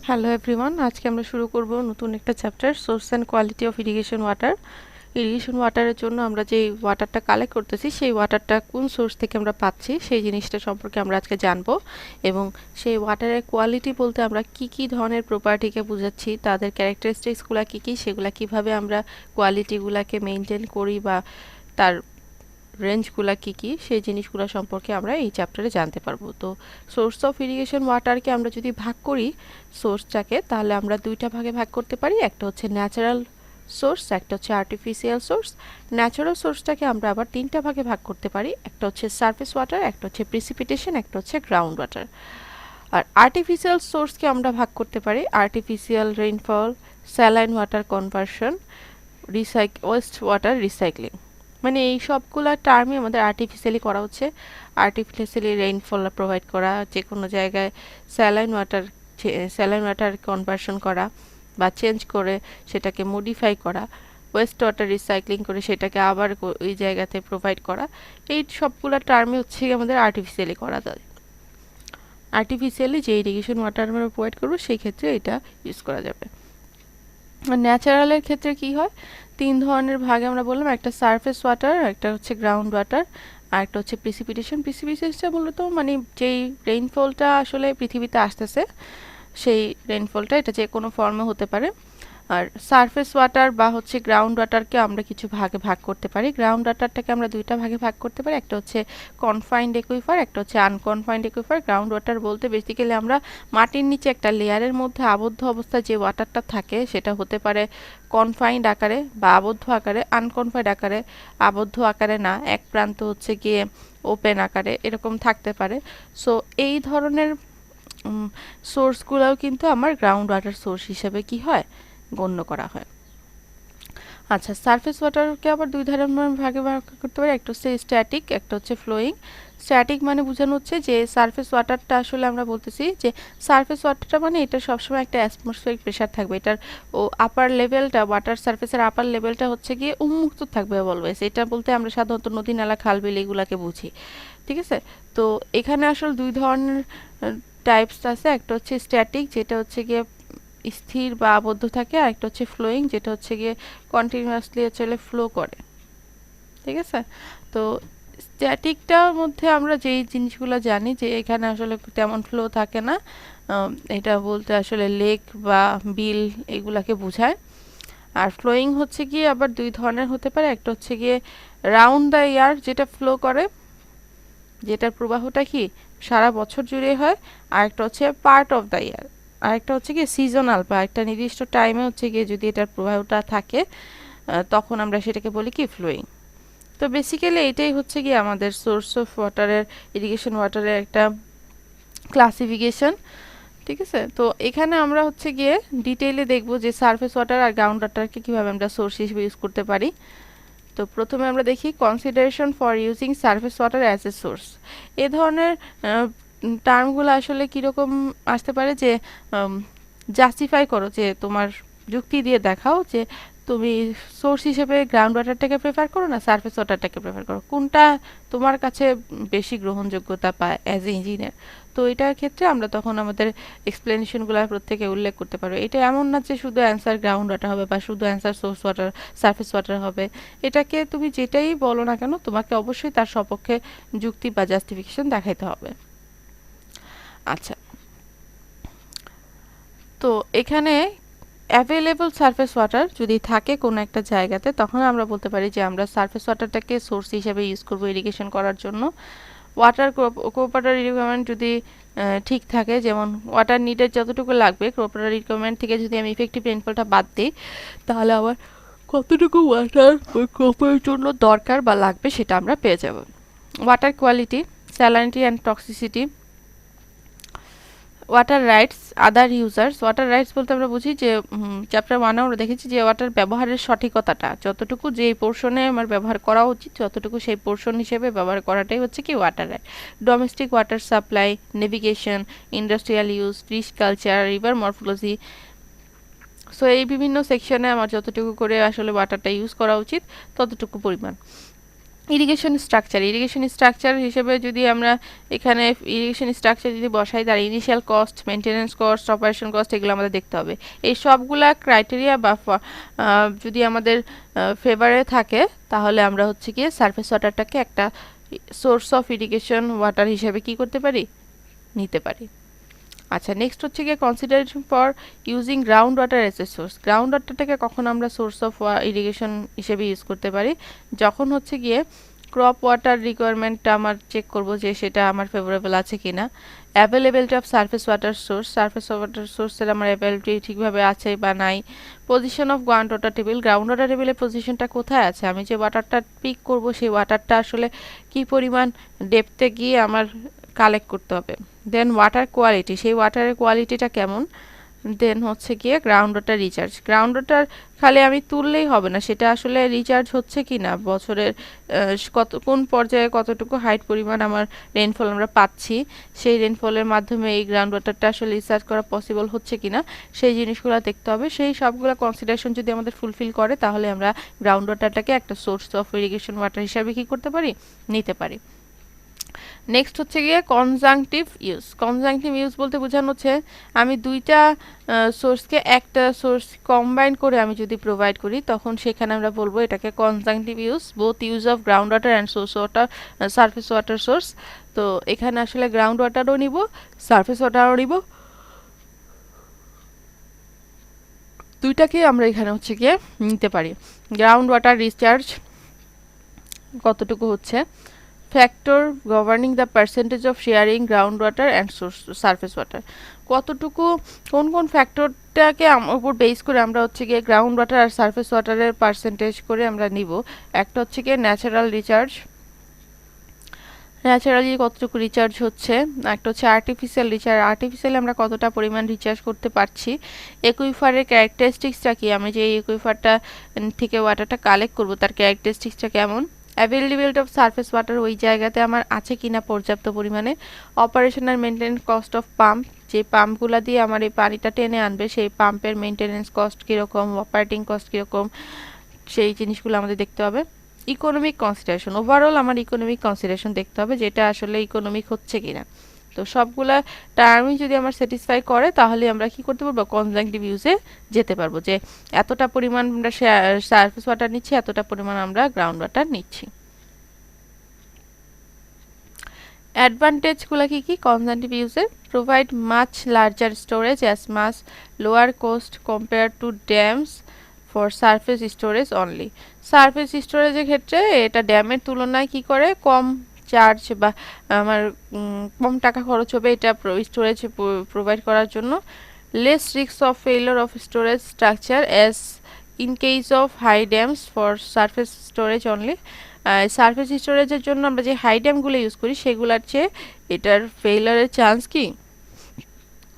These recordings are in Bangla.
হ্যালো এভরিওয়ান, আজকে আমরা শুরু করব নতুন একটা chapter, source and quality of irrigation water. Irrigation ওয়াটারের জন্য আমরা যে ওয়াটারটা কালেক্ট করতেছি সেই ওয়াটারটা কোন সোর্স থেকে আমরা পাচ্ছি সেই জিনিসটা সম্পর্কে আমরা আজকে জানবো। এবং সেই ওয়াটারের কোয়ালিটি বলতে আমরা কি কি ধরনের প্রপার্টিকে বোঝাচ্ছি, তাদের ক্যারেক্টারিস্টিক্সগুলো কী কী, সেগুলো কিভাবে আমরা কোয়ালিটিগুলোকে মেনটেন করি বা তার রেঞ্জগুলা কী কী, সেই জিনিসগুলো সম্পর্কে আমরা এই চ্যাপ্টারে জানতে পারবো। তো সোর্স অফ ইরিগেশন ওয়াটারকে আমরা যদি ভাগ করি সোর্সটাকে, তাহলে আমরা দুইটা ভাগে ভাগ করতে পারি। একটা হচ্ছে ন্যাচারাল সোর্স, একটা হচ্ছে আর্টিফিশিয়াল সোর্স। ন্যাচারাল সোর্সটাকে আমরা আবার তিনটা ভাগে ভাগ করতে পারি। একটা হচ্ছে সারফেস ওয়াটার, একটা হচ্ছে প্রিসিপিটেশন, একটা হচ্ছে গ্রাউন্ড ওয়াটার। আর আর্টিফিশিয়াল সোর্সকে আমরা ভাগ করতে পারি artificial rainfall, saline water conversion, West water recycling. মানে এই সবগুলা টার্মই আমাদের আর্টিফিশিয়ালি করা হচ্ছে। আর্টিফিশিয়ালি রেইনফল প্রোভাইড করা, যে কোনো জায়গায় স্যালাইন ওয়াটার কনভার্সন করা বা চেঞ্জ করে সেটাকে মডিফাই করা, ওয়েস্ট ওয়াটার রিসাইক্লিং করে সেটাকে আবার ওই জায়গাতে প্রোভাইড করা, এই সবগুলা টার্মই হচ্ছে আমাদের আর্টিফিশিয়ালি করা যায়। আর্টিফিশিয়ালি যে ইরিগেশন ওয়াটার আমরা প্রোভাইড করবো সেই ক্ষেত্রে এটা ইউজ করা যাবে। আর ন্যাচারালের ক্ষেত্রে কি হয়, তিন ধরনের ভাগে আমরা বললাম, একটা সারফেস ওয়াটার, একটা হচ্ছে গ্রাউন্ড ওয়াটার, আর একটা হচ্ছে প্রিসিপিটেশন। প্রিসিপিটেশনটা মূলত মানে যেই রেইনফলটা আসলে পৃথিবীতে আসতেছে সেই রেইনফলটা, এটা যে কোনো ফর্মে হতে পারে। আর সারফেস ওয়াটার বা হচ্ছে গ্রাউন্ড ওয়াটারকে আমরা কিছু ভাগে ভাগ করতে পারি। গ্রাউন্ড ওয়াটারটাকে আমরা দুইটা ভাগে ভাগ করতে পারি, একটা হচ্ছে কনফাইন্ড একুইফার, একটা হচ্ছে আনকনফাইন্ড একুইফার। গ্রাউন্ড ওয়াটার বলতে বেসিক্যালি আমরা মাটির নিচে একটা লেয়ারের মধ্যে আবদ্ধ অবস্থায় যে ওয়াটারটা থাকে সেটা হতে পারে কনফাইন্ড আকারে বা আবদ্ধ আকারে, আনকনফাইন্ড আকারে, আবদ্ধ আকারে না, এক প্রান্ত হচ্ছে গিয়ে ওপেন আকারে এরকম থাকতে পারে। সো এই ধরনের সোর্সগুলোও কিন্তু আমার গ্রাউন্ড ওয়াটার সোর্স হিসেবে কি হয়, গণ্য করা হয়। আচ্ছা, সারফেস ওয়াটারকে আবার দুই ধরনের ভাগে ভাগ করতে পারি, একটা হচ্ছে স্ট্যাটিক, একটা হচ্ছে ফ্লোয়িং। স্ট্যাটিক মানে বোঝানো হচ্ছে যে সারফেস ওয়াটারটা আসলে আমরা বলতেছি যে সারফেস ওয়াটারটা মানে এটা সবসময় একটা অ্যাটমসফিয়ারিক প্রেশার থাকবে, এটার আপার লেভেলটা, ওয়াটার সারফেসের আপার লেভেলটা হচ্ছে গিয়ে উন্মুক্ত থাকবে অলওয়েজ। এটা বলতে আমরা সাধারণত নদী নালা খাল বিল এগুলাকে বুঝি, ঠিক আছে। তো এখানে আসলে দুই ধরনের টাইপস আছে, একটা হচ্ছে স্ট্যাটিক যেটা হচ্ছে গিয়ে স্থির বা আবদ্ধ থাকে, আর একটা হচ্ছে ফ্লোয়িং যেটা হচ্ছে গিয়ে কন্টিনিউয়াসলি চলে ফ্লো করে, ঠিক আছে। তো স্ট্যাটিকটার মধ্যে আমরা যেই জিনিসগুলো জানি যে এখানে আসলে তেমন ফ্লো থাকে না, এটা বলতে আসলে লেক বা বিল এগুলাকে বোঝায়। আর ফ্লোয়িং হচ্ছে গিয়ে আবার দুই ধরনের হতে পারে, একটা হচ্ছে গিয়ে রাউন্ড দ্য ইয়ার যেটা ফ্লো করে, যেটার প্রবাহটা কি সারা বছর জুড়ে হয়, আর একটা হচ্ছে পার্ট অফ দ্য ইয়ার, আর একটা হচ্ছে গিয়ে সিজনাল বা একটা নির্দিষ্ট টাইমে হচ্ছে গিয়ে যদি এটার প্রবাহটা থাকে তখন আমরা সেটাকে বলি কি ফ্লোয়িং। তো বেসিক্যালি এটাই হচ্ছে গিয়ে আমাদের সোর্স অফ ওয়াটারের, ইরিগেশন ওয়াটারের একটা ক্লাসিফিকেশন, ঠিক আছে। তো এখানে আমরা হচ্ছে গিয়ে ডিটেইলে দেখব যে সারফেস ওয়াটার আর গ্রাউন্ড ওয়াটারকে কীভাবে আমরা সোর্স হিসেবে ইউজ করতে পারি। তো প্রথমে আমরা দেখি consideration for using surface water as a source. এ ধরনের টার্মগুলো আসলে কীরকম আসতে পারে যে জাস্টিফাই করো, যে তোমার যুক্তি দিয়ে দেখাও যে তুমি সোর্স হিসেবে গ্রাউন্ড ওয়াটারটাকে প্রেফার করো না সারফেস ওয়াটারটাকে প্রেফার করো, কোনটা তোমার কাছে বেশি গ্রহণযোগ্যতা পায় অ্যাজ এ ইঞ্জিনিয়ার। তো এটার ক্ষেত্রে আমরা তখন আমাদের এক্সপ্লেনেশনগুলো প্রত্যেকে উল্লেখ করতে পারবো। এটা এমন না যে শুধু অ্যান্সার গ্রাউন্ড ওয়াটার হবে বা শুধু answer source water, surface water হবে। এটাকে তুমি যেটাই বলো না কেন তোমাকে অবশ্যই তার সপক্ষে যুক্তি বা জাস্টিফিকেশন দেখাইতে হবে। আচ্ছা, তো এখানে অ্যাভেলেবল সারফেস ওয়াটার যদি থাকে কোনো একটা জায়গাতে, তখন আমরা বলতে পারি যে আমরা সারফেস ওয়াটারটাকে সোর্স হিসেবে ইউজ করব ইরিগেশন করার জন্য। ওয়াটার ক্রপ ওয়াটার রিকোয়ারমেন্ট যদি ঠিক থাকে, যেমন ওয়াটার নিডের যতটুকু লাগবে ক্রপ ওয়াটার রিকোয়ারমেন্ট থেকে যদি আমি ইফেক্টিভ রেইনফলটা বাদ দিই, তাহলে আবার কতটুকু ওয়াটার ওই ক্রপের জন্য দরকার বা লাগবে সেটা আমরা পেয়ে যাব। Water quality, salinity and toxicity, water rights, other users. Water rights বলতে আমরা বুঝি যে চ্যাপ্টার 1 আমরা দেখেছি যে ওয়াটার ব্যবহারের সঠিকতাটা, যতটুকু যেই পোর্শনে আমার ব্যবহার করা উচিত যতটুকু সেই পোর্শন হিসেবে ব্যবহার করাটাই হচ্ছে কি water right. Domestic water supply, navigation, industrial use, fish culture, river morphology. So এই বিভিন্ন সেকশনে আমার যতটুকু করে আসলে ওয়াটারটা ইউজ করা উচিত ততটুকু পরিমাণ। ইরিগেশন স্ট্রাকচার হিসেবে যদি আমরা এখানে ইরিগেশন স্ট্রাকচার যদি বসাই, তার initial cost, maintenance cost, operation cost এগুলো আমাদের দেখতে হবে। এই সবগুলা ক্রাইটেরিয়া বা যদি আমাদের ফেভারে থাকে, তাহলে আমরা হচ্ছে গিয়ে সারফেস ওয়াটারটাকে একটা সোর্স অফ ইরিগেশন ওয়াটার হিসেবে কি করতে পারি, নিতে পারি। আচ্ছা, নেক্সট হচ্ছে গিয়ে consideration for using ground water as a source. Ground ওয়াটারটাকে কখন আমরা সোর্স অফ ইরিগেশন হিসেবে ইউজ করতে পারি, যখন হচ্ছে গিয়ে ক্রপ ওয়াটার রিকোয়ারমেন্টটা আমার চেক করব যে সেটা আমার ফেভারেবল আছে কিনা, অ্যাভেলেবিলিটি অফ সারফেস ওয়াটার সোর্সের আমার অ্যাভেলেবিলিটি ঠিকভাবে আছে বা নাই, position of ground water table, ground water টেবিলের পজিশনটা কোথায় আছে, আমি যে ওয়াটারটা পিক করব সেই ওয়াটারটা আসলে কি পরিমাণ ডেপথে গিয়ে আমার কালেক্ট করতে হবে। দেন ওয়াটার কোয়ালিটি, সেই ওয়াটারের কোয়ালিটিটা কেমন। দেন হচ্ছে গিয়ে ground water recharge. Ground water খালি আমি তুললেই হবে না, সেটা আসলে রিচার্জ হচ্ছে কি না, বছরের কোন পর্যায়ে কতটুকু হাইট পরিমাণ আমার রেইনফল আমরা পাচ্ছি, সেই রেইনফলের মাধ্যমে এই গ্রাউন্ড ওয়াটারটা আসলে রিচার্জ করা পসিবল হচ্ছে কিনা, সেই জিনিসগুলো দেখতে হবে। সেই সবগুলো কনসিডারেশন যদি আমাদের ফুলফিল করে, তাহলে আমরা গ্রাউন্ড ওয়াটারটাকে একটা সোর্স অফ ইরিগেশন ওয়াটার হিসাবে কি করতে পারি, নিতে পারি। নেক্সট হচ্ছে গিয়ে কনজাংটিভ ইউজ। কনজাংটিভ ইউজ বলতে বোঝানো হচ্ছে আমি দুইটা সোর্সকে একটা সোর্স কম্বাইন করে আমি যদি প্রোভাইড করি, তখন সেখানে আমরা বলবো এটাকে conjunctive use, both use of ground water and source water, surface water source. তো এখানে আসলে গ্রাউন্ড ওয়াটারও নিব, সারফেস ওয়াটারও নিব, দুইটাকে আমরা এখানে হচ্ছে গিয়ে নিতে পারি। গ্রাউন্ড ওয়াটার রিচার্জ কতটুকু হচ্ছে, factor governing the percentage of sharing ground water and surface water, কতটুকু কোন কোন ফ্যাক্টরটাকে উপর বেস করে আমরা হচ্ছে গিয়ে গ্রাউন্ড ওয়াটার আর সারফেস ওয়াটারের পার্সেন্টেজ করে আমরা নিব। একটা হচ্ছে গিয়ে ন্যাচারাল রিচার্জ, ন্যাচারালি কতটুকু রিচার্জ হচ্ছে, একটা হচ্ছে আর্টিফিশিয়াল রিচার্জ, আর্টিফিশিয়ালি আমরা কতটা পরিমাণ রিচার্জ করতে পারছি, একুইফারের ক্যারেক্টারিস্টিক্সটা কি, আমি যে একুইফারটা থেকে ওয়াটারটা কালেক্ট করব তার ক্যারেক্টারিস্টিক্সটা কেমন, অ্যাভেলেবিলিটি অফ সারফেস ওয়াটার ওই জায়গাতে আমার আছে কিনা পর্যাপ্ত পরিমাণে, অপারেশন আর মেনটেন্যান্স কস্ট অফ পাম্প, যে পাম্পগুলো দিয়ে আমার এই পানিটা টেনে আনবে সেই পাম্পের মেনটেন্যান্স কস্ট কীরকম, অপারেটিং কস্ট কীরকম, সেই জিনিসগুলো আমাদের দেখতে হবে। ইকোনমিক কনসিডারেশন, ওভারঅল আমার ইকোনমিক কনসিডারেশন দেখতে হবে যেটা আসলে ইকোনমিক হচ্ছে কিনা। তো সবগুলা টার্মই যদি আমার স্যাটিসফাই করে, তাহলে আমরা কি করতে পারবো, কনজাংটিভ ইউজে যেতে পারবো, যে এতটা পরিমাণ আমরা সারফেস ওয়াটার নিচ্ছি, এতটা পরিমাণ আমরা গ্রাউন্ড ওয়াটার নিচ্ছি। অ্যাডভান্টেজগুলো কি কি কনজাংটিভ ইউজে, provide much larger storage as much lower cost compare to dams for surface storage only. Surface স্টোরেজের ক্ষেত্রে এটা ড্যামের তুলনায় কি করে, কম চার্জ বা আমার কম টাকা খরচ হবে এটা স্টোরেজ প্রোভাইড করার জন্য। Less risk of failure of storage structure as in case of high dams for surface storage only. Surface স্টোরেজের জন্য আমরা যে হাই ড্যামগুলো ইউজ করি সেগুলোর চেয়ে এটার ফেইলিওরের চান্স কি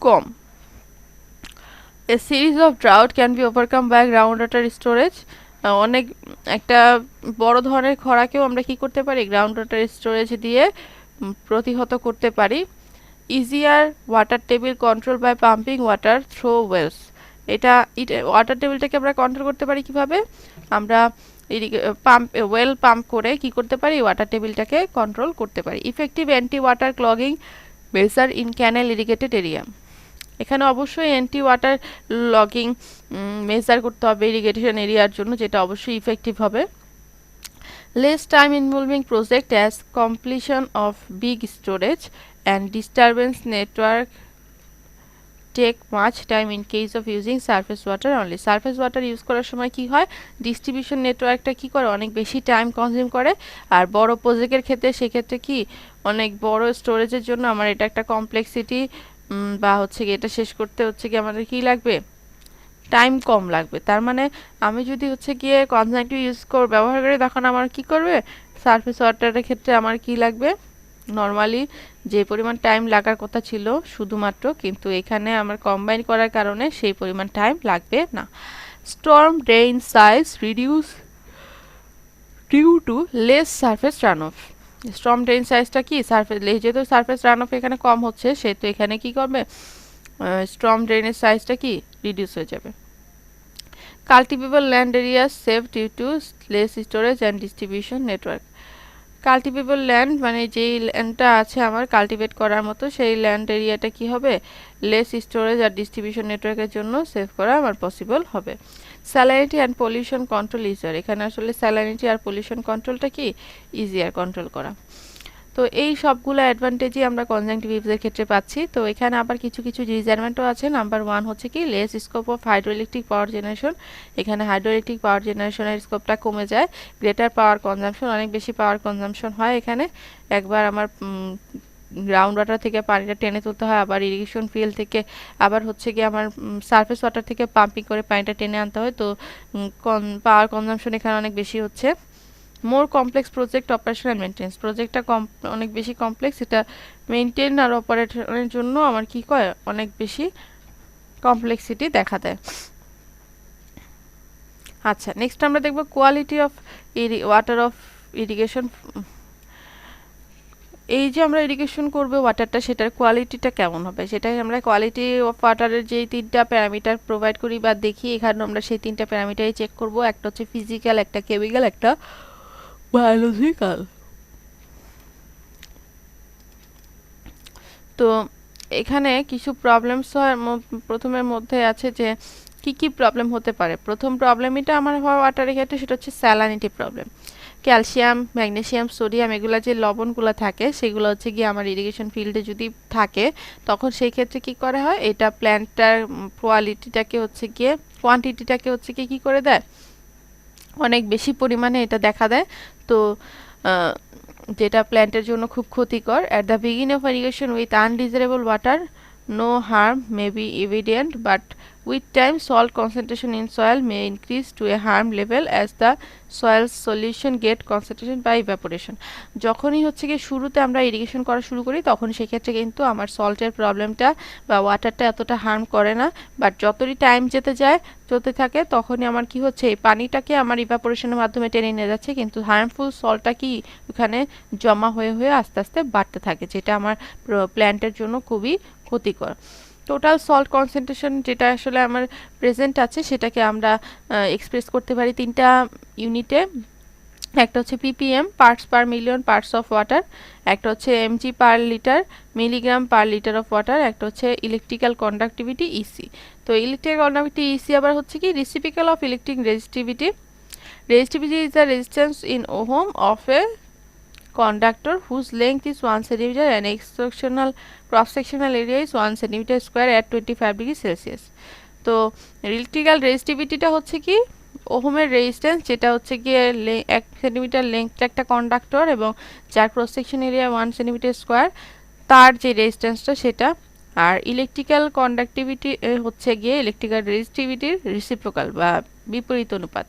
কম। A series of drought can be overcome by groundwater storage. অনেক একটা বড় ধরনের খরাকেও আমরা কি করতে পারি, গ্রাউন্ড ওয়াটার স্টোরেজ দিয়ে প্রতিহত করতে পারি। Easier water table control by pumping water through wells, এটা ওয়াটার টেবিলটাকে আমরা কন্ট্রোল করতে পারি কিভাবে, আমরা ওয়েল পাম্প করে কি করতে পারি, ওয়াটার টেবিলটাকে কন্ট্রোল করতে পারি। ইফেক্টিভ অ্যান্টি ওয়াটার ক্লগিং measure in canal irrigated area, এখানে অবশ্যই অ্যান্টি ওয়াটার লগিং মেজার করতে হবে ইরিগেশন এরিয়ার জন্য, যেটা অবশ্যই ইফেক্টিভ হবে। Less time involving project as completion of big storage and disturbance network take much time in case of using surface water only. Surface water use করার সময় কি হয়, ডিস্ট্রিবিউশন নেটওয়ার্কটা কি করে, অনেক বেশি টাইম কনজিউম করে। আর বড় প্রজেক্টের ক্ষেত্রে সেক্ষেত্রে কি অনেক বড় স্টোরেজের জন্য আমার এটা একটা কমপ্লেক্সিটি বা হচ্ছে কি এটা শেষ করতে হচ্ছে কি আমাদের কি লাগবে, টাইম কম লাগবে। তার মানে আমি যদি হচ্ছে গিয়ে কনজাংটিভ ইউজ ব্যবহার করি, তখন আমার কি করবে, সারফেস ওয়াটারের ক্ষেত্রে আমার কি লাগবে, নর্মালি যে পরিমাণ টাইম লাগার কথা ছিল শুধুমাত্র, কিন্তু এখানে আমার কম্বাইন করার কারণে সেই পরিমাণ টাইম লাগবে না। Storm drain size reduce due to less surface run off. Storm drain সাইজটা কি, সারফেস যেহেতু সারফেস রান অফ এখানে কম হচ্ছে, সেহেতু এখানে কি করবে, স্টর্ম ড্রেনের সাইজটা কি রিডিউস হয়ে যাবে। Cultivable land area save due to less storage and distribution network, cultivable land মানে যেই ল্যান্ডটা আছে আমার কাল্টিভেট করার মতো সেই ল্যান্ড এরিয়াটা কি হবে লেস স্টোরেজ আর ডিস্ট্রিবিউশন নেটওয়ার্কের জন্য সেভ করা আমার পসিবল হবে। Salinity and pollution control easier, এখানে আসলে স্যালাইনিটি আর পলিউশন কন্ট্রোলটা কি ইজিয়ার কন্ট্রোল করা। তো এই সবগুলো অ্যাডভান্টেজই আমরা কনজাংটিভিভসের ক্ষেত্রে পাচ্ছি। তো এখানে আবার কিছু কিছু রিজার্ভমেন্টও আছে। নাম্বার 1 হচ্ছে কি less scope of hydroelectric power generation. এখানে হাইড্রোইলেকট্রিক পাওয়ার জেনারেশনের স্কোপটা কমে যায়, গ্রেটার পাওয়ার কনজাম্পশন, অনেক বেশি পাওয়ার কনজাম্পশন হয় এখানে। একবার আমার গ্রাউন্ড ওয়াটার থেকে পানিটা টেনে তুলতে হয়, আবার ইরিগেশন ফিল্ড থেকে আবার হচ্ছে কি আমার সারফেস ওয়াটার থেকে পাম্পিং করে পানিটা টেনে আনতে হয়। তো পাওয়ার কনজাম্পশন এখানে অনেক বেশি হচ্ছে। More complex project operation and maintenance, প্রজেক্টটা অনেক বেশি কমপ্লেক্স, এটা মেনটেন আর অপারেশনের জন্য আমার কি কয় অনেক বেশি কমপ্লেক্সিটি দেখা দেয়। আচ্ছা, নেক্সট আমরা দেখব quality of water of irrigation. এই যে আমরা ইরিগেশন করব ওয়াটারটা, সেটার কোয়ালিটিটা কেমন হবে সেটাই আমরা কোয়ালিটি অফ ওয়াটারের যেই 3টা প্যারামিটার প্রোভাইড করি বা দেখি, এখানে আমরা সেই 3টা প্যারামিটারই চেক করব। একটা হচ্ছে ফিজিক্যাল, একটা কেমিক্যাল, একটা বায়োলজিক্যাল। তো এখানে কিছু প্রবলেমস হয় প্রথমের মধ্যে আছে যে কি কি প্রবলেম হতে পারে। প্রথম প্রবলেমটা আমার হয় ওয়াটারের ক্ষেত্রে, সেটা হচ্ছে স্যালানিটি প্রবলেম। ক্যালসিয়াম, ম্যাগনেসিয়াম, সোডিয়াম এগুলা যে লবণগুলো থাকে সেগুলো হচ্ছে গিয়ে আমার ইরিগেশন ফিল্ডে যদি থাকে, তখন সেই ক্ষেত্রে কি করা হয়, এটা প্ল্যান্টটার কোয়ালিটিটাকে হচ্ছে গিয়ে কোয়ান্টিটিটাকে হচ্ছে গিয়ে কি করে দেয়, অনেক বেশি পরিমাণে এটা দেখা দেয়। তো যেটা প্ল্যান্টের জন্য খুব ক্ষতিকর। At the beginning of irrigation with undesirable water no harm may be evident, but with time salt concentration in soil may increase to a harm level as the soil solution get concentration by evaporation. যখনই হচ্ছে কি শুরুতে আমরা ইরিগেশন করা শুরু করি, তখন সেক্ষেত্রে কিন্তু আমার সল্টের প্রবলেমটা বা ওয়াটারটা এতটা হার্ম করে না, বাট যতই টাইম যেতে থাকে তখনই আমার কি হচ্ছে, এই পানিটাকে আমার ইভাপোরেশনের মাধ্যমে টেনে নিয়ে যাচ্ছে, কিন্তু হার্মফুল সল্টটা কি ওখানে জমা হয়ে হয়ে আস্তে আস্তে বাড়তে থাকে, যেটা আমার প্ল্যান্টের জন্য খুবই ক্ষতিকর। টোটাল সল্ট কনসেন্ট্রেশন যেটা আসলে আমার প্রেজেন্ট আছে, সেটাকে আমরা এক্সপ্রেস করতে পারি 3টা ইউনিটে। একটা হচ্ছে ppm parts per million parts of water, একটা হচ্ছে mg per litre milligram per litre of water, একটা হচ্ছে ইলেকট্রিক্যাল কন্ডাক্টিভিটি ইসি। তো ইলেকট্রিক্যাল কন্ডাক্টিভিটি ইসি আবার হচ্ছে কি reciprocal of electric resistivity. Resistivity is the resistance in ohm of a conductor whose length is 1 cm and cross sectional area is 1 cm square at 25 degree Celsius. তো ইলেকট্রিক্যাল রেজিস্টিভিটিটা হচ্ছে কি ওহমের রেজিস্ট্যান্স, যেটা হচ্ছে গিয়ে 1 সেন্টিমিটার লেন্থ একটা কন্ডাক্টর এবং যার cross section area 1 centimetre square, তার যে রেজিস্ট্যান্সটা সেটা। আর ইলেকট্রিক্যাল কন্ডাক্টিভিটি হচ্ছে গিয়ে ইলেকট্রিক্যাল রেজিস্টিভিটির রেসিপ্রোকাল বা বিপরীত অনুপাত।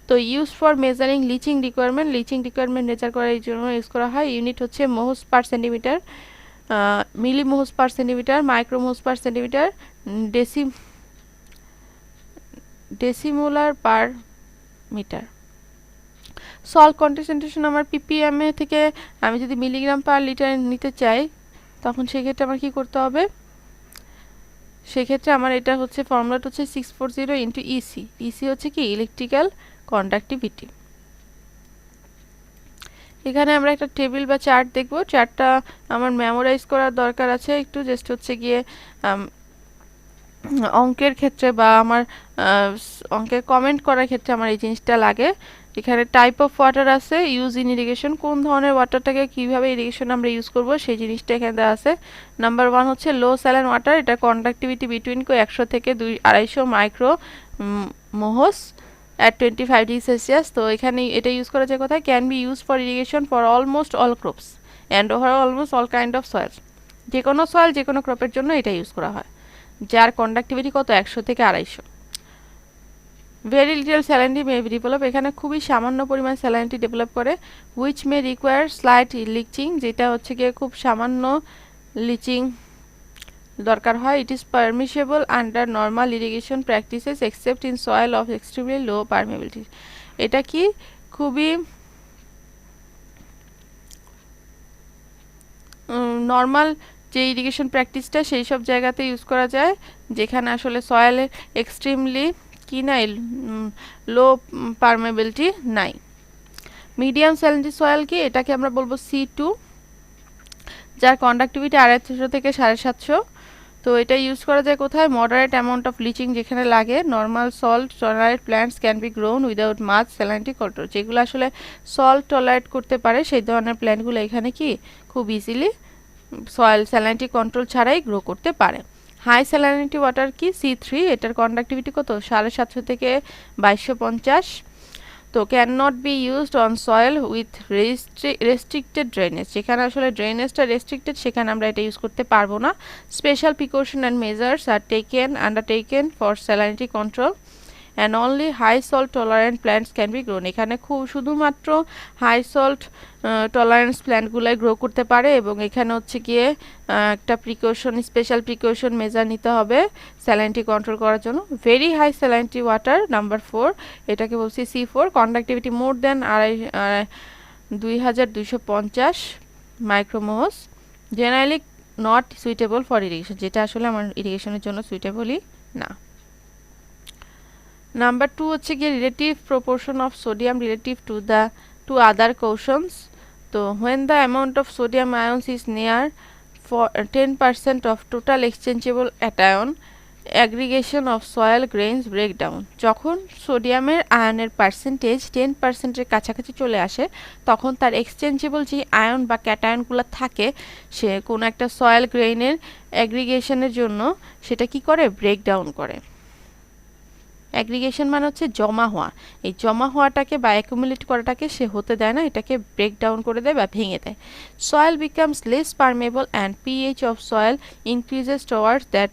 তো use for measuring leaching requirement measure করার জন্য ইউজ করা হয়। ইউনিট হচ্ছে mhos per centimetre, milli mhos per centimetre, micro mhos per centimetre, decimolar per metre. Salt concentration আমার ppm এ থেকে আমি যদি মিলিগ্রাম পার লিটার নিতে চাই, তখন সেক্ষেত্রে আমার কি করতে হবে, সেক্ষেত্রে আমার এটা হচ্ছে ফর্মুলাটা হচ্ছে 640 ইন্টু ইসি। ইসি হচ্ছে কি ইলেকট্রিক্যাল কন্ডাক্টিভিটি। এখানে আমরা একটা টেবিল বা চার্ট দেখব। চার্টটা আমার মেমোরাইজ করার দরকার আছে একটু, জাস্ট হচ্ছে গিয়ে অঙ্কের ক্ষেত্রে বা আমার অঙ্কের কমেন্ট করার ক্ষেত্রে আমার এই জিনিসটা লাগে। এখানে টাইপ অফ ওয়াটার আছে, ইউজ ইন ইরিগেশন, কোন ধরনের ওয়াটারটাকে কিভাবে ইরিগেশন আমরা ইউজ করব সেই জিনিসটা এখানে দেওয়া আছে। নাম্বার 1 হচ্ছে লো স্যালাইন ওয়াটার, এটা কন্ডাক্টিভিটি বিটুইন 100 থেকে 250 micro Moho's at 25 degree Celsius. তো এখানে এটা ইউজ করা যায় কোথায়, can be use for irrigation for almost all crops and over almost all kind of soil's. যে কোনো সয়েল যে কোনো ক্রপের জন্য এটা ইউজ করা হয়, যার কন্ডাক্টিভিটি কত 100 থেকে 250। ভেরি লিটল স্যালাইনিটি মে ডেভেলপ, এখানে খুবই সামান্য পরিমাণ স্যালাইনিটি ডেভেলপ করে। Which may require slight lynching, যেটা হচ্ছে গিয়ে খুব সামান্য লিচিং দরকার হয়। It is permissible under normal irrigation practices except in soil of extremely low permeability. এটা কি খুবই নর্মাল যে ইরিগেশন প্র্যাকটিসটা সেই সব জায়গাতে ইউজ করা যায় যেখানে আসলে সয়েলে এক্সট্রিমলি কি নাই, লো পারমেবিলিটি নাই। মিডিয়াম স্যালিনিটি সয়েল কি, এটাকে আমরা বলবো C2, যার কন্ডাক্টিভিটি 250 থেকে 750। তো এটা ইউজ করা যায় কোথায়, মডারেট অ্যামাউন্ট অফ ব্লিচিং যেখানে লাগে, normal salt tolerate plants can be grown without much salinity control, যেগুলো আসলে সল্ট টলারেট করতে পারে সেই ধরনের প্ল্যান্টগুলো এখানে কি খুব ইজিলি সয়েল স্যালিনিটি কন্ট্রোল ছাড়াই গ্রো করতে পারে। হাই স্যালিনিটি ওয়াটার কি C3, এটার কন্ডাক্টিভিটি কত 750 থেকে 2250। তো can not be used on soil with restricted drainage, যেখানে আসলে ড্রেনেজটা রেস্ট্রিক্টেড সেখানে আমরা এটা ইউজ করতে পারবো না। Special precaution and measures are undertaken for salinity control and only high salt tolerant plants can be grown, এখানে খুব শুধুমাত্র হাই সল্ট টলারেন্স প্ল্যান্টগুলাই গ্রো করতে পারে, এবং এখানে হচ্ছে গিয়ে একটা স্পেশাল প্রিকশন মেজার নিতে হবে স্যালিনিটি কন্ট্রোল করার জন্য। Very high salinity water number 4, এটাকে বলছি C4, conductivity more than 2250 micromhos, generally not suitable for irrigation, যেটা আসলে আমার ইরিগেশনের জন্য সুইটেবলই না। নাম্বার 2 হচ্ছে গিয়ে relative proportion of sodium relative to other cations. তো when the amount of sodium ions is near for 10% of total exchangeable cation, aggregation of soil grains break down, যখন সোডিয়ামের আয়নের পার্সেন্টেজ 10%-এর কাছাকাছি চলে আসে তখন তার এক্সচেঞ্জেবল যে আয়ন বা ক্যাটায়নগুলো থাকে সে কোনো একটা সয়েল গ্রেইনের অ্যাগ্রিগেশনের জন্য সেটা কি করে, ব্রেক ডাউন করে। অ্যাগ্রিগেশন মানে হচ্ছে জমা হওয়া, এই জমা হওয়াটাকে বা অ্যাকুমুলেট করাটাকে সে হতে দেয় না, এটাকে ব্রেক ডাউন করে দেয় বা ভেঙে দেয়। Soil becomes less permeable and pH of soil increases towards that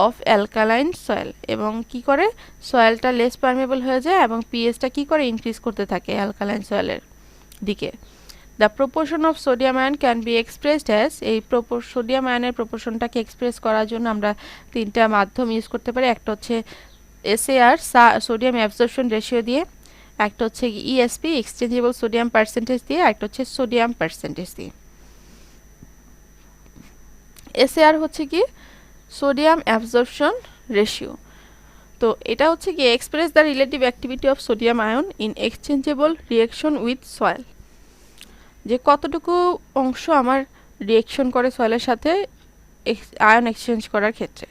of alkaline soil, এবং কি করে সয়েলটা লেস পারমেবল হয়ে যায় এবং পিএইচটা কি করে ইনক্রিজ করতে থাকে অ্যালকালাইন সয়েলের দিকে। The proportion of sodium ion can be expressed as, এই সোডিয়াম আয়নের প্রপোর্শনটাকে এক্সপ্রেস করার জন্য আমরা তিনটা মাধ্যম ইউজ করতে পারি, একটা হচ্ছে SAR সোডিয়াম অ্যাবজর্পশন রেশিও দিয়ে, একটা হচ্ছে ESP এক্সচেঞ্জেবল সোডিয়াম পার্সেন্টেজ দিয়ে, একটা হচ্ছে সোডিয়াম পার্সেন্টেজ দিয়ে। SAR হচ্ছে কি সোডিয়াম অ্যাবজর্পশন রেশিও, তো এটা হচ্ছে কি express the relative activity of sodium ion in exchangeable reaction with soil, যে কতটুকু অংশ আমার রিঅ্যাকশন করে সয়েলের সাথে আয়ন এক্সচেঞ্জ করার ক্ষেত্রে।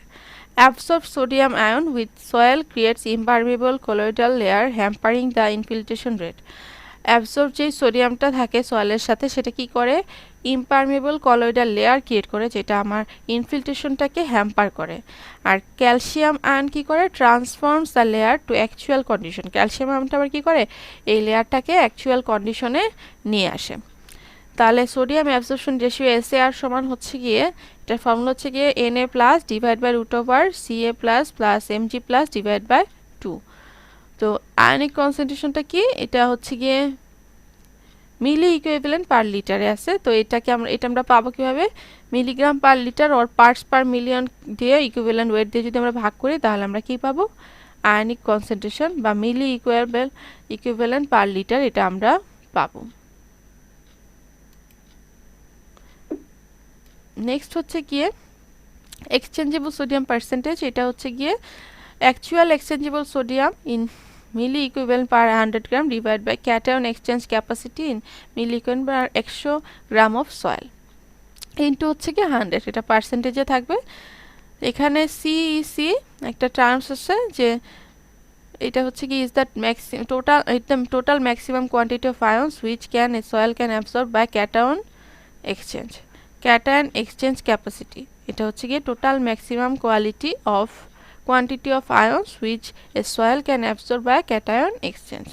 Absorbed sodium ion with soil creates impermeable colloidal layer hampering the infiltration rate. Absorb যেই সোডিয়ামটা থাকে সয়েলের সাথে সেটা কি করে, ইমপারমেবল কলয়েডাল লেয়ার ক্রিয়েট করে, যেটা আমার ইনফিল্ট্রেশনটাকে হ্যাম্পার করে। আর ক্যালসিয়াম আয়ন কি করে, transforms the layer to actual condition, calcium আয়নটা আবার কি করে এই লেয়ারটাকে অ্যাকচুয়াল কন্ডিশনে নিয়ে আসে। তাহলে সোডিয়াম অ্যাবজর্পশন রেশিও SAR সমান হচ্ছে গিয়ে, এটার ফর্মুলা হচ্ছে গিয়ে Na plus divide by root over Ca plus plus Mg plus divide by 2। তো আয়নিক কনসেন্ট্রেশনটা কি, এটা হচ্ছে গিয়ে মিলি ইকুইভ্যালেন্ট পার লিটারে আছে, তো এটা আমরা পাবো কিভাবে, milligram per litre or parts per million দিয়ে ইকুইভ্যালেন্ট ওয়েট দিয়ে যদি আমরা ভাগ করি তাহলে আমরা কি পাবো, আয়নিক কনসেন্ট্রেশন বা মিলি ইকুইভ্যালেন্ট পার লিটার, এটা আমরা পাবো। নেক্সট হচ্ছে গিয়ে এক্সচেঞ্জেবল সোডিয়াম পার্সেন্টেজ, এটা হচ্ছে গিয়ে actual exchangeable sodium in milli equivalent per 100 gram divide by cation exchange capacity in milli equivalent per 100 gram of soil into হচ্ছে গিয়ে 100, এটা পার্সেন্টেজে থাকবে। এখানে সিইসি একটা টার্মস আছে যে এটা হচ্ছে কি is that total maximum quantity of ions which can soil can absorb by cation exchange, cation exchange capacity, এটা হচ্ছে গিয়ে total maximum quantity of ions which a soil can absorb by cation exchange.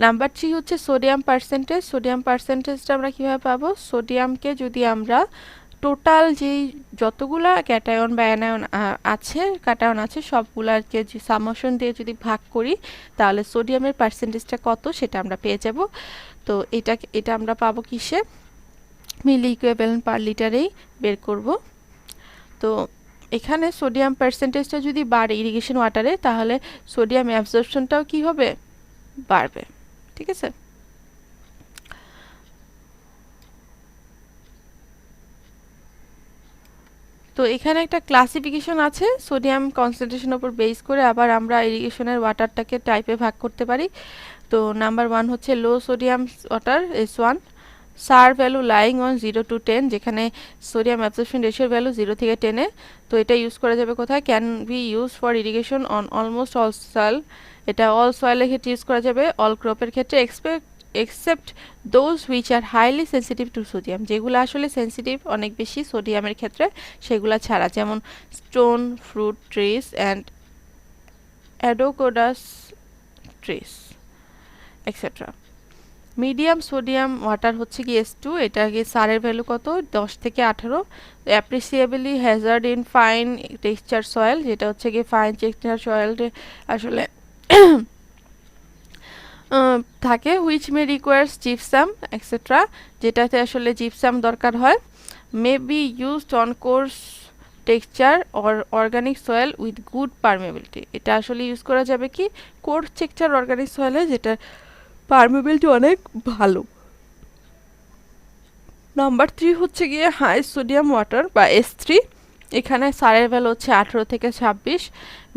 Number 3 হচ্ছে সোডিয়াম পার্সেন্টেজ। সোডিয়াম পার্সেন্টেজটা আমরা কিভাবে পাবো, সোডিয়ামকে যদি আমরা টোটাল যেই যতগুলা ক্যাটায়ন বা অ্যানায়ন আছে সবগুলাকে যে সামেশন দিয়ে যদি ভাগ করি তাহলে সোডিয়ামের পার্সেন্টেজটা কত সেটা আমরা পেয়ে যাব। তো এটা আমরা পাবো কিসে, মিলি ইকুইভ্যালেন্ট পার লিটারেই বের করব। তো এখানে সোডিয়াম পার্সেন্টেজটা যদি বাড়ে ইরিগেশন ওয়াটারে তাহলে সোডিয়াম অ্যাবজর্পশনটাও কি হবে, বাড়বে। ঠিক আছে, তো এখানে একটা ক্লাসিফিকেশন আছে সোডিয়াম কনসেন্ট্রেশনের উপর বেস করে, আবার আমরা ইরিগেশনের ওয়াটারটাকে টাইপে ভাগ করতে পারি। তো নাম্বার 1 হচ্ছে low sodium water S1, SAR value lying on 0 to 10, যেখানে সোডিয়াম অ্যাবসর্পশন রেশিওর ভ্যালু 0 থেকে 10 এ। তো এটা ইউজ করা যাবে কোথায়? Can be use for irrigation on almost all soil. এটা অল সয়েলের ক্ষেত্রে ইউজ করা যাবে, অল ক্রপের ক্ষেত্রে except those which are highly sensitive two sodium, যেগুলো আসলে সেন্সিটিভ অনেক বেশি সোডিয়ামের ক্ষেত্রে সেগুলো ছাড়া, যেমন stone fruit trees and avocados trees etcetera. Medium sodium water হচ্ছে কি S2, এটা কি সারের ভ্যালু কত? 10 থেকে 18। Appreciably hazard in fine texture soil, যেটা হচ্ছে কি ফাইন টেক্সচার সয়েল আসলে থাকে, which may requires gypsum etcetera, যেটাতে আসলে জিপসাম দরকার হয়। May be used on coarse texture or organic soil with good permeability, এটা আসলে ইউজ করা যাবে কি কোর্স টেক্সচার অর্গানিক সয়েলে, যেটা পারমেবিলিটি অনেক ভালো। নাম্বার 3 হচ্ছে গিয়ে হাই সোডিয়াম ওয়াটার বা S3, এখানে সারের ভ্যালু হচ্ছে 18 থেকে 26।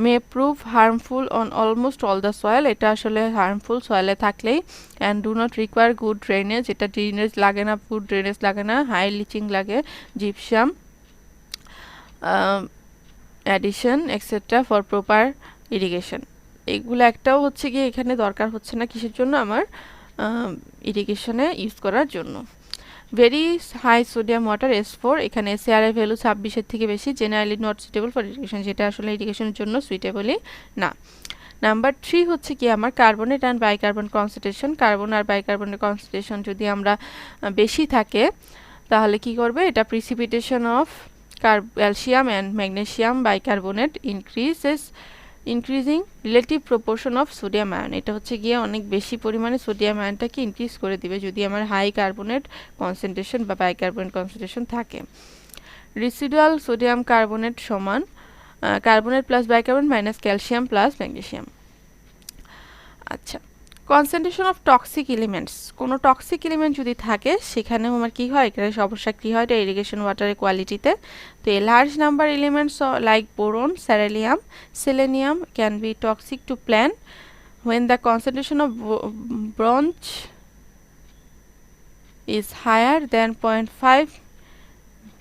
May prove harmful on almost all the soil, এটা আসলে হার্মফুল সয়েলে থাকলেই। And do not require good drainage, এটা ড্রেনেজ লাগে না, গুড ড্রেনেজ লাগে না, হাই লিচিং লাগে, gypsum addition etcetera for proper irrigation. এগুলো একটাও হচ্ছে গিয়ে এখানে দরকার হচ্ছে না, কিসের জন্য? আমার ইরিগেশনে ইউজ করার জন্য। Very high sodium water S4, এখানে SAR এর ভ্যালু 26-এর থেকে বেশি, generally not suitable for irrigation, যেটা আসলে ইরিগেশনের জন্য সুইটেবলই না। নাম্বার 3 হচ্ছে কি আমার carbonate and bicarbon concentration. Carbon আর বাইকার্বনের কনসেন্ট্রেশন যদি আমরা বেশি থাকে তাহলে কি করবে? এটা precipitation of calcium and magnesium bicarbonate increasing relative proportion of sodium ion, এটা হচ্ছে গিয়ে অনেক বেশি পরিমাণে সোডিয়াম আয়নটাকে ইনক্রিজ করে দিবে যদি আমার হাই কার্বনেট কনসেন্ট্রেশন বা বাইকার্বনেট কনসেন্ট্রেশন থাকে। রেসিডুয়াল সোডিয়াম কার্বনেট সমান carbonate plus bicarbonate minus calcium plus magnesium. আচ্ছা, কনসেন্ট্রেশন অফ টক্সিক এলিমেন্টস, কোনো টক্সিক এলিমেন্ট যদি থাকে সেখানেও আমার কি হয়? এখানে সমস্যা কি হয়? এটা ইরিগেশন ওয়াটারের কোয়ালিটিতে। তো a large number elements like boron, স্যারেলিয়াম, selenium can be toxic to plant when the concentration of bronze is higher than 0.5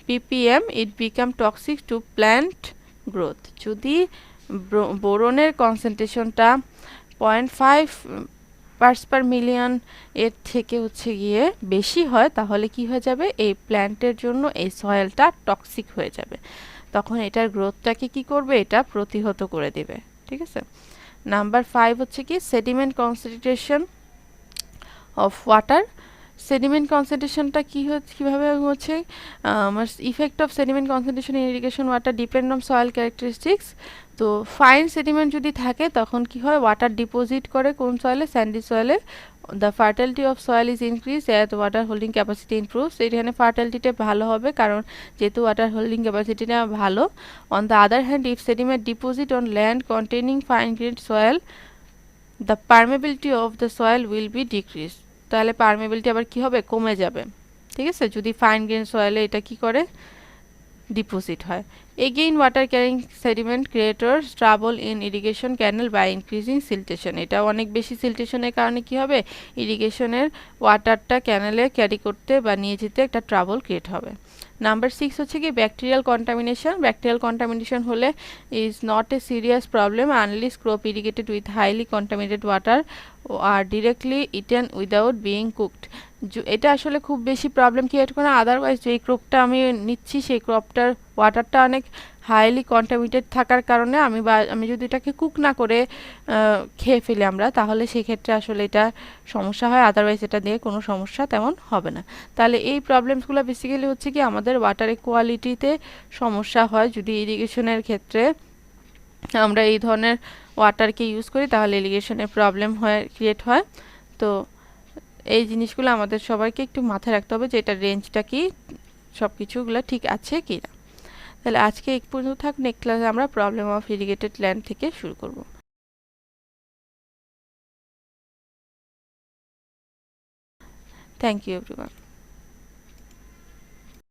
ppm it become toxic to plant growth। যদি বোরনের কনসেন্ট্রেশনটা 0.5 পার্টস পার মিলিয়ন এর থেকে হচ্ছে গিয়ে বেশি হয় তাহলে কি হয়ে যাবে? এই প্ল্যান্টের জন্য এই সয়েলটা টক্সিক হয়ে যাবে, তখন এটার গ্রোথটাকে কি করবে? এটা প্রতিহত করে দিবে। ঠিক আছে। নাম্বার 5 হচ্ছে কি sediment concentration of water. Sediment কনসেন্ট্রেশনটা কিভাবে হচ্ছে? Effect of sediment concentration in irrigation water depend on soil characteristics. তো ফাইন সেডিমেন্ট যদি থাকে তখন কি হয়? ওয়াটার ডিপোজিট করে কোন সয়েলে? স্যান্ডি সয়েলে। The fertility of soil is increase at water holding capacity improves, এখানে ফার্টিলিটিটা ভালো হবে কারণ যেহেতু ওয়াটার হোল্ডিং ক্যাপাসিটিটা ভালো। On the other hand if sediment deposit on land containing fine grade soil the permeability of the soil will be decrease, তাহলে পারমেবিলিটি আবার কি হবে? কমে যাবে। ঠিক আছে, যদি ফাইন গ্রেন সয়েলে এটা কি করে? ডিপোজিট হয়। Again water carrying sediment creators trouble in irrigation canal by increasing siltation, এটা অনেক বেশি সিল্টেশনের কারণে কি হবে? ইরিগেশনের ওয়াটারটা ক্যানেলে ক্যারি করতে বা নিয়ে যেতে একটা ট্রাবল ক্রিয়েট হবে। নাম্বার 6 হচ্ছে কি ব্যাকটেরিয়াল কন্টামিনেশন। ব্যাকটেরিয়াল কন্টামিনেশন হলে is not a serious problem unless crop irrigated with highly contaminated water are directly eaten without being cooked, এটা আসলে খুব বেশি প্রবলেম ক্রিয়েট করে। আদারওয়াইজ যেই ক্রপটা আমি নিচ্ছি সেই ক্রপটার ওয়াটারটা অনেক হাইলি কন্টামিনেটেড থাকার কারণে আমি যদি এটাকে কুক না করে খেয়ে ফেলি আমরা, তাহলে সেক্ষেত্রে আসলে এটা সমস্যা হয়। আদারওয়াইজ এটা দিয়ে কোনো সমস্যা তেমন হবে না। তাহলে এই প্রবলেমসগুলো বেসিক্যালি হচ্ছে কি আমাদের ওয়াটারের কোয়ালিটিতে সমস্যা হয় যদি ইরিগেশনের ক্ষেত্রে আমরা এই ধরনের ওয়াটারকে ইউজ করি, তাহলে ইরিগেশনের প্রবলেম ক্রিয়েট হয়। তো এই জিনিসগুলো আমাদের সবাইকে একটু মাথায় রাখতে হবে যে এটার রেঞ্জটা কি, সব কিছুগুলো ঠিক আছে কি না। তাহলে আজকে এই পর্যন্ত থাক, নেক্সট ক্লাসে আমরা প্রবলেম অফ ইরিগেটেড ল্যান্ড থেকে শুরু করব। Thank you everyone.